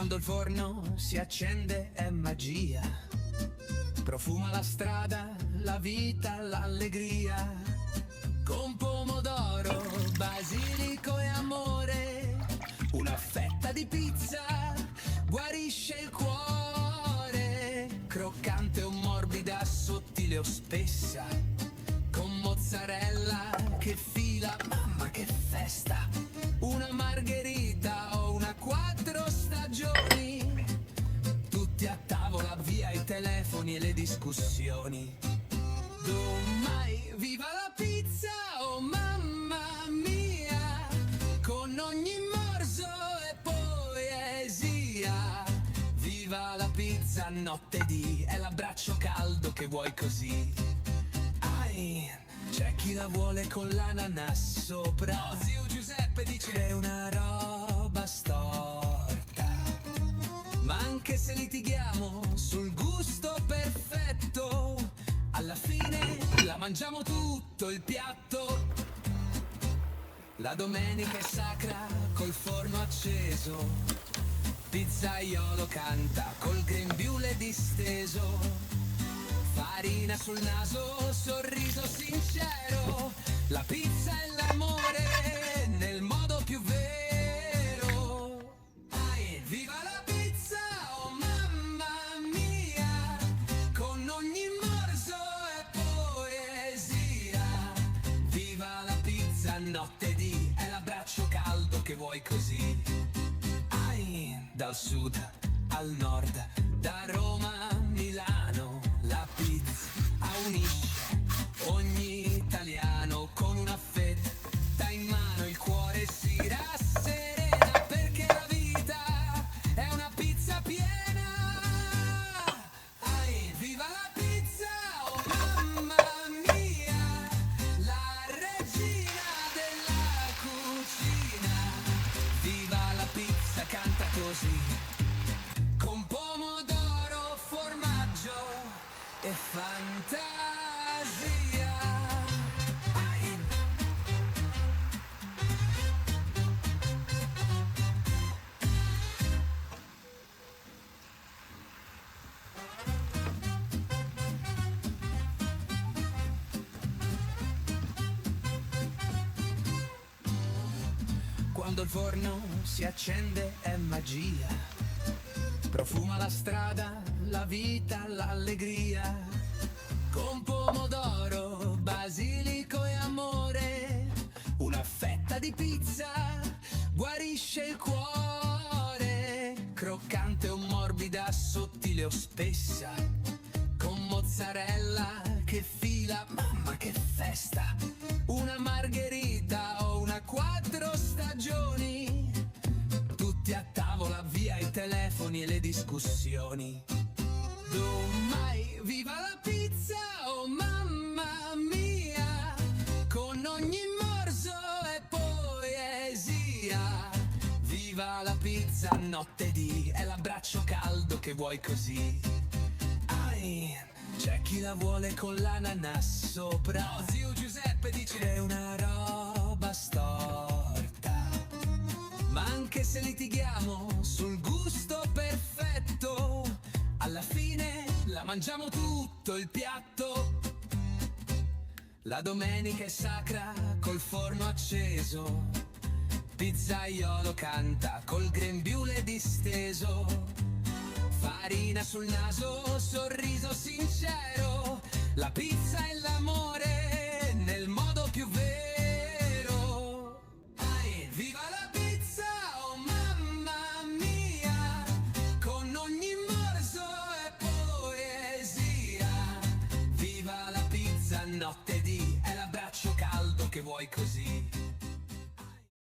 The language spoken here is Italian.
Quando il forno si accende è magia, profuma la strada, la vita, l'allegria. Con pomodoro, basilico e amore, una fetta di pizza guarisce il cuore. Croccante o morbida, sottile o spessa, con mozzarella che fila, mamma che festa. Una margherita o una quattro stagioni, tutti a tavola, via i telefoni e le discussioni. Domai viva la pizza, oh mamma mia, con ogni morso e poesia. Viva la pizza, notte di, è l'abbraccio caldo che vuoi così. C'è chi la vuole con l'ananas sopra. No, zio Giuseppe dice che è una roba storta. Ma anche se litighiamo sul gusto perfetto, alla fine la mangiamo tutto il piatto. La domenica è sacra col forno acceso, pizzaiolo canta col grembiule disteso. Farina sul naso, sorriso sincero, la pizza è l'amore nel modo più vero. Viva la pizza, oh mamma mia, con ogni morso e poesia. Viva la pizza, notte di, è l'abbraccio caldo che vuoi così. Dal sud al nord, da Roma a Milano, la pizza unisce ogni italiano. Con una fetta in mano il cuore si rasserena, perché la vita è una pizza piena. Viva la pizza, oh mamma mia, la regina della cucina. Viva la pizza, canta così, con pomodoro, formaggio e fantasia. Quando il forno si accende è magia, profuma la strada, la vita, l'allegria. Con pomodoro, basilico e amore, una fetta di pizza guarisce il cuore. Croccante o morbida, sottile o spessa, con mozzarella che fila, mamma che festa. Una margherita o una quattro stagioni, tutti a tavola, via i telefoni e le discussioni. Domai viva la pizza, oh mamma mia, con ogni morso e poesia. Viva la pizza, notte di, è l'abbraccio caldo che vuoi così. C'è chi la vuole con l'ananas sopra. No, zio Giuseppe dice che è una roba storta. Ma anche se litighiamo sul gusto perfetto, alla fine la mangiamo tutto il piatto. La domenica è sacra col forno acceso, pizzaiolo canta col grembiule disteso. Farina sul naso, sorriso sincero, la pizza è l'amore nel modo più vero. Viva la pizza, oh mamma mia, con ogni morso e poesia. Viva la pizza, notte di, è l'abbraccio caldo che vuoi così.